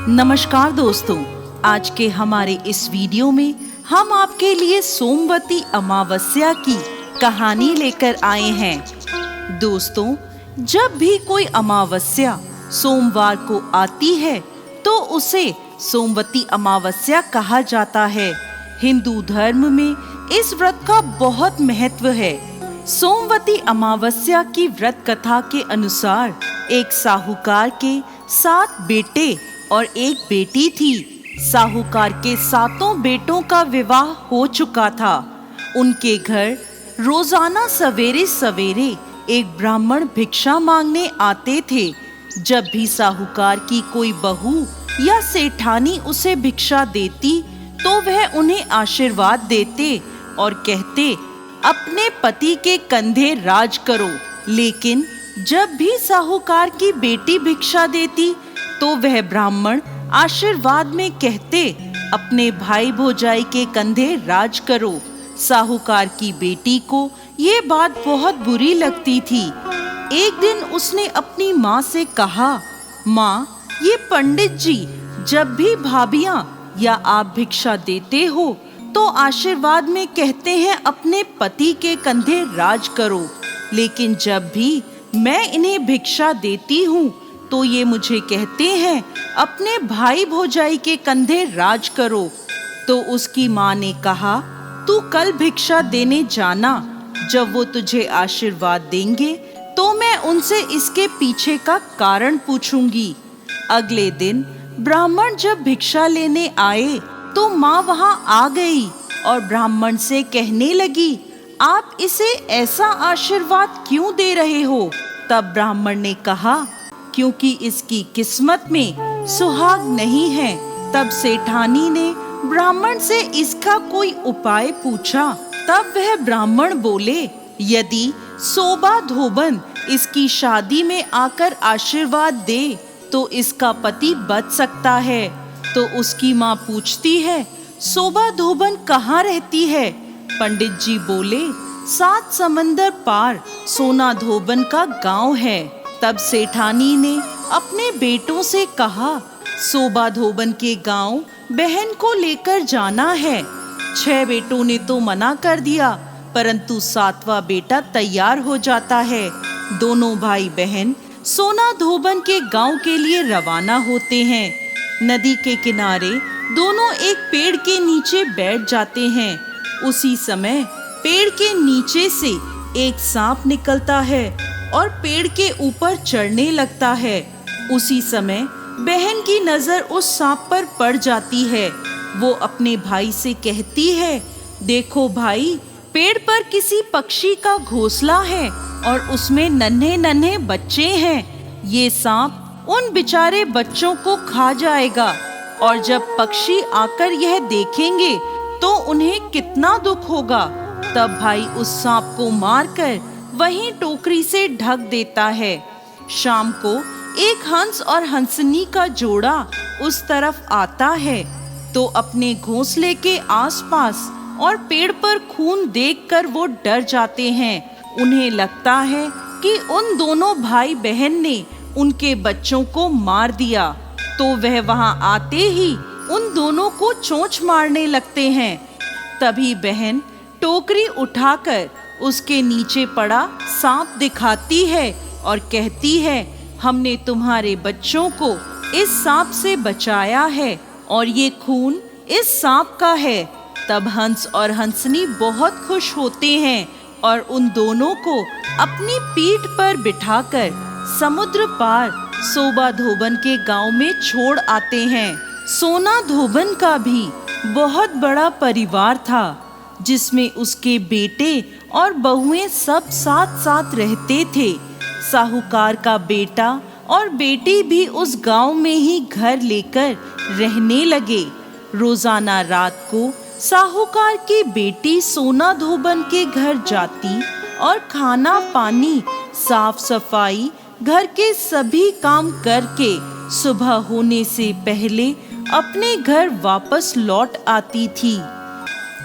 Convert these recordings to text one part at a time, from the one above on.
नमस्कार दोस्तों, आज के हमारे इस वीडियो में हम आपके लिए सोमवती अमावस्या की कहानी लेकर आए हैं। दोस्तों, जब भी कोई अमावस्या सोमवार को आती है तो उसे सोमवती अमावस्या कहा जाता है। हिंदू धर्म में इस व्रत का बहुत महत्व है। सोमवती अमावस्या की व्रत कथा के अनुसार एक साहूकार के 7 बेटे और एक बेटी थी। साहूकार के 7 बेटों का विवाह हो चुका था। उनके घर रोजाना सवेरे सवेरे एक ब्राह्मण भिक्षा मांगने आते थे। जब भी साहूकार की कोई बहू या सेठानी उसे भिक्षा देती तो वह उन्हें आशीर्वाद देते और कहते, अपने पति के कंधे राज करो। लेकिन जब भी साहूकार की बेटी भिक्षा देती तो वह ब्राह्मण आशीर्वाद में कहते, अपने भाई भौजाई के कंधे राज करो। साहूकार की बेटी को ये बात बहुत बुरी लगती थी। एक दिन उसने अपनी माँ से कहा, माँ, ये पंडित जी जब भी भाभियाँ या आप भिक्षा देते हो तो आशीर्वाद में कहते हैं अपने पति के कंधे राज करो, लेकिन जब भी मैं इन्हें भिक्षा देती हूँ तो ये मुझे कहते हैं अपने भाई भौजाई के कंधे राज करो। तो उसकी माँ ने कहा, तू कल भिक्षा देने जाना। जब वो तुझे आशीर्वाद देंगे तो मैं उनसे इसके पीछे का कारण पूछूंगी। अगले दिन ब्राह्मण जब भिक्षा लेने आए तो माँ वहां आ गई और ब्राह्मण से कहने लगी, आप इसे ऐसा आशीर्वाद क्यों दे रहे हो? तब ब्राह्मण ने कहा, क्योंकि इसकी किस्मत में सुहाग नहीं है। तब सेठानी ने ब्राह्मण से इसका कोई उपाय पूछा। तब वह ब्राह्मण बोले, यदि सोबा धोबन इसकी शादी में आकर आशीर्वाद दे तो इसका पति बच सकता है। तो उसकी माँ पूछती है, सोबा धोबन कहाँ रहती है? पंडित जी बोले, 7 समंदर पार सोना धोबन का गांव है। तब सेठानी ने अपने बेटों से कहा, सोबा धोबन के गांव बहन को लेकर जाना है। 6 बेटों ने तो मना कर दिया, परंतु 7वां बेटा तैयार हो जाता है। दोनों भाई बहन सोना धोबन के गांव के लिए रवाना होते हैं। नदी के किनारे दोनों एक पेड़ के नीचे बैठ जाते हैं। उसी समय पेड़ के नीचे से एक सांप निकलता है और पेड़ के ऊपर चढ़ने लगता है। उसी समय बहन की नजर उस सांप पर पड़ जाती है। वो अपने भाई से कहती है, देखो भाई, पेड़ पर किसी पक्षी का घोंसला है और उसमें नन्हे नन्हे बच्चे हैं। ये सांप उन बेचारे बच्चों को खा जाएगा और जब पक्षी आकर यह देखेंगे तो उन्हें कितना दुख होगा। तब भाई उस सांप को मारकर वहीं टोकरी से ढक देता है। शाम को एक हंस और हंसनी का जोड़ा उस तरफ आता है तो अपने घोंसले के आसपास और पेड़ पर खून देखकर वो डर जाते हैं। उन्हें लगता है कि उन दोनों भाई बहन ने उनके बच्चों को मार दिया। तो वह वहां आते ही उन दोनों को चोंच मारने लगते हैं। तभी बहन टोकरी उठाकर उसके नीचे पड़ा सांप दिखाती है और कहती है, हमने तुम्हारे बच्चों को इस सांप से बचाया है और ये खून इस सांप का है। तब हंस और हंसनी बहुत खुश होते हैं और उन दोनों को अपनी पीठ पर बिठाकर समुद्र पार सोबा धोबन के गांव में छोड़ आते हैं। सोना धोबन का भी बहुत बड़ा परिवार था, जिसमें उसके बेटे और बहुएं सब साथ साथ रहते थे। साहूकार का बेटा और बेटी भी उस गांव में ही घर लेकर रहने लगे। रोजाना रात को साहूकार की बेटी सोना धोबन के घर जाती और खाना पानी, साफ सफाई, घर के सभी काम करके सुबह होने से पहले अपने घर वापस लौट आती थी।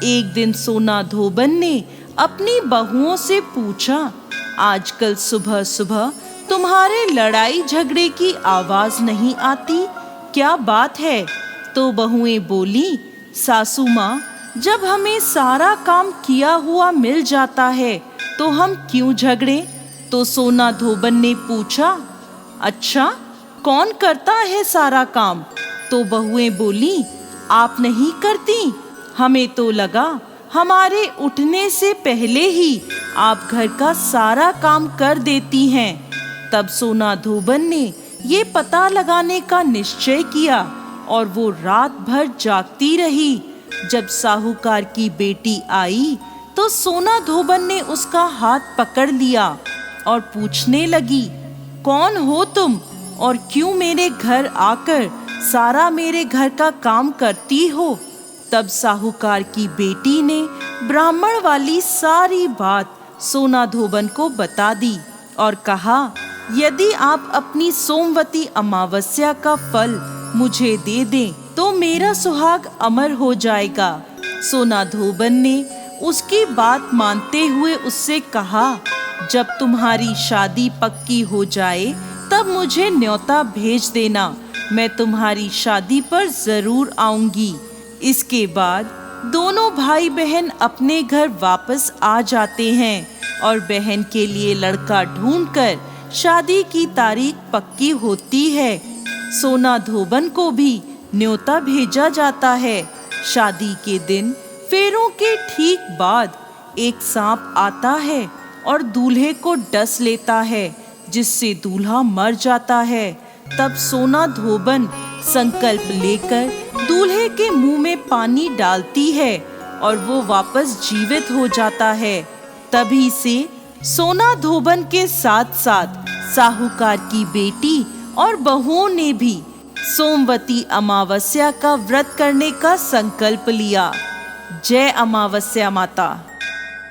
एक दिन सोना धोबन ने अपनी बहुओं से पूछा, आजकल सुबह सुबह तुम्हारे लड़ाई झगड़े की आवाज नहीं आती, क्या बात है? तो बहुएं बोली, सासू माँ, जब हमें सारा काम किया हुआ मिल जाता है तो हम क्यों झगड़े? तो सोना धोबन ने पूछा, अच्छा कौन करता है सारा काम? तो बहुएं बोली, आप नहीं करती? हमें तो लगा हमारे उठने से पहले ही आप घर का सारा काम कर देती हैं। तब सोना धोबन ने ये पता लगाने का निश्चय किया और वो रात भर जागती रही। जब साहूकार की बेटी आई तो सोना धोबन ने उसका हाथ पकड़ लिया और पूछने लगी, कौन हो तुम और क्यों मेरे घर आकर सारा मेरे घर का काम करती हो? तब साहूकार की बेटी ने ब्राह्मण वाली सारी बात सोना धोबन को बता दी और कहा, यदि आप अपनी सोमवती अमावस्या का फल मुझे दे दें तो मेरा सुहाग अमर हो जाएगा। सोना धोबन ने उसकी बात मानते हुए उससे कहा, जब तुम्हारी शादी पक्की हो जाए तब मुझे न्योता भेज देना, मैं तुम्हारी शादी पर जरूर आऊंगी। इसके बाद दोनों भाई बहन अपने घर वापस आ जाते हैं और बहन के लिए लड़का ढूंढकर शादी की तारीख पक्की होती है। सोना धोबन को भी न्योता भेजा जाता है। शादी के दिन फेरों के ठीक बाद एक सांप आता है और दूल्हे को डस लेता है, जिससे दूल्हा मर जाता है। तब सोना धोबन संकल्प लेकर दूल्हे के मुंह में पानी डालती है और वो वापस जीवित हो जाता है। तभी से सोना धोबन के साथ साथ साहूकार की बेटी और बहुओं ने भी सोमवती अमावस्या का व्रत करने का संकल्प लिया। जय अमावस्या माता।